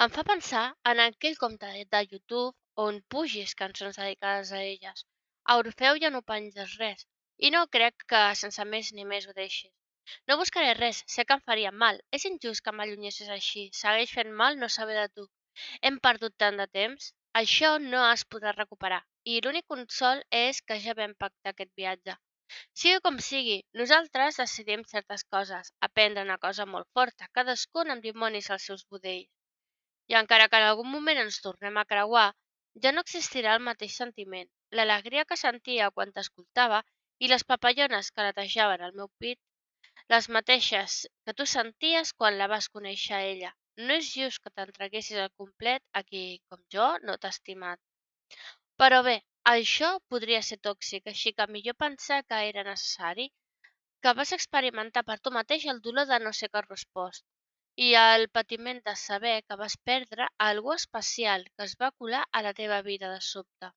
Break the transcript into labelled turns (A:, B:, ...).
A: Em fa pensar en aquell compte de YouTube on pugis cançons dedicades a elles. A Orfeu ja no penges res, i no crec que sense més ni més ho deixis. No buscaré res, sé que em faria mal. És injust que m'allunyessis així. Segueix fent mal no saber de tu. Hem perdut tant de temps. Això no es podrà recuperar. I l'únic consol és que ja vam pactar aquest viatge. Sigui com sigui, nosaltres decidim certes coses. Aprendre una cosa molt forta, cadascun amb dimonis als seus budells. I encara que en algun moment ens tornem a creuar, ja no existirà el mateix sentiment. L'alegria que sentia quan t'escoltava i les papallones que netejaven el meu pit, les mateixes que tu senties quan la vas conèixer a ella. No és just que t'entreguessis al complet a qui, com jo, no t'ha estimat. Però bé, això podria ser tòxic, així que millor pensar que era necessari, que vas experimentar per tu mateix el dolor de no ser correspost i el patiment de saber que vas perdre algú especial que es va colar a la teva vida de sobte.